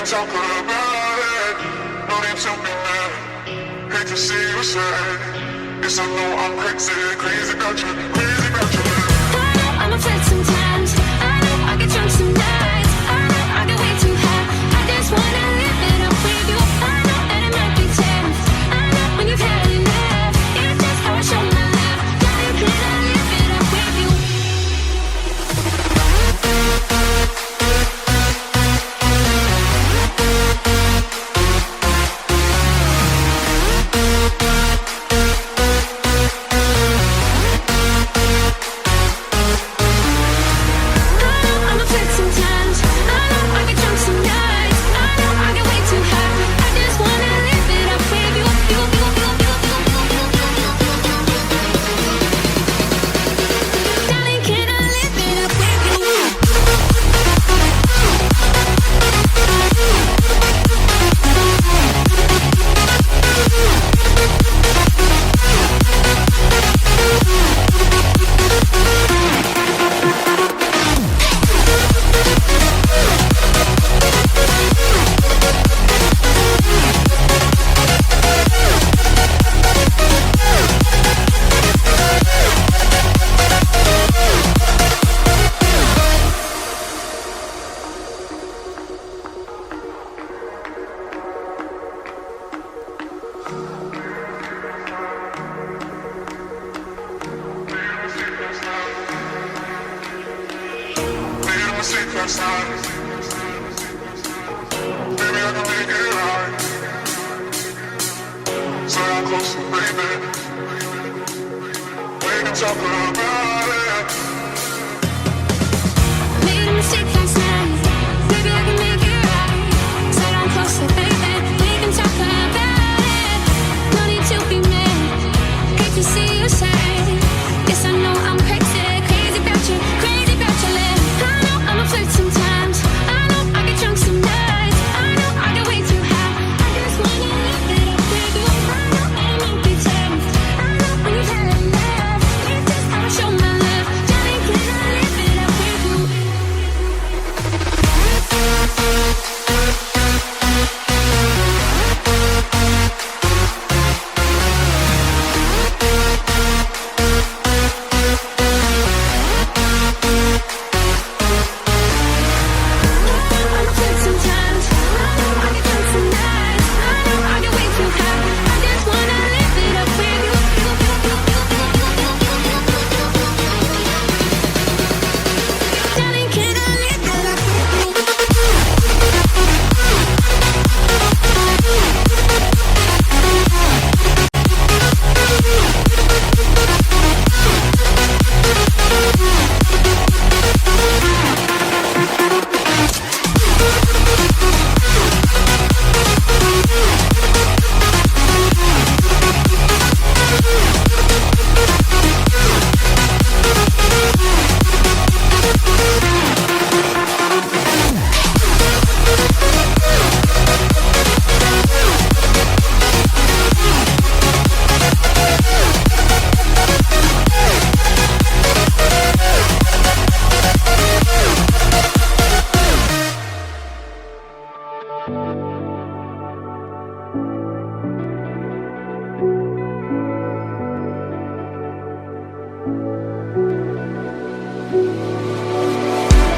can talk about it. No need to be mad. Hate to see you sad. Yes, I know I'm crazy, crazy about you, crazy about you. I know I'm afraid sometimes. I know I get drunk some nights. I know I get way too high. I just wanna live it up with you. I know that it might be tense. I know when you've had enough. It's just how I show my love. Darling, can I live it up with you? Last night, baby, I can make it right. So I'm close to baby. We can talk about it. Made a mistake last night. Baby, I can make it right. Said I'm closer, baby. We can talk about it. No need to be mad. Great to see you sad. Yes, I know I'm crazy, crazy about you, crazy about your lips. I know I'm a flirt sometimes. I know I get drunk some nights. I know I get way too high. I just wanna live it up with you. I know I might be tense. I know when you've had enough. It's just how I show my love. Darling, can I live it up with you? I'm a flirt sometimes. I know I get drunk some nights. I know I get way too high. I just wanna live it up with you. Darling, can I live it up with you?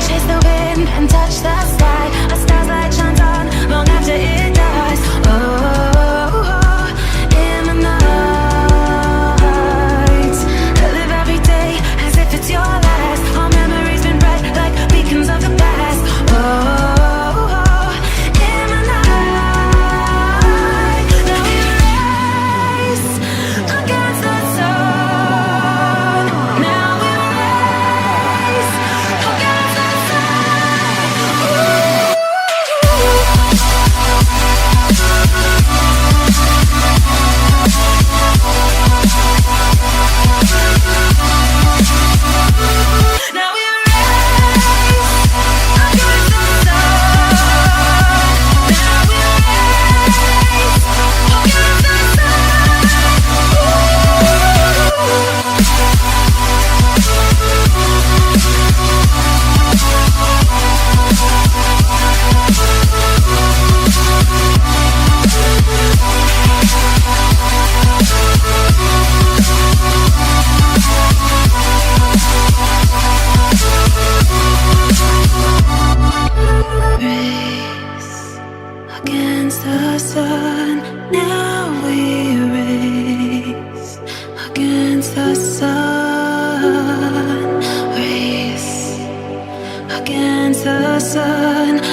Chase the wind and touch the sky. A star's light shines on long after it dies. Oh, in the night, I live every day as if it's your last. Our memories been bright like beacons of the past. Oh, in the night, now we race against the sun. Now we race against the sun. Ooh. against the sun. Now we race against the sun. Race against the sun.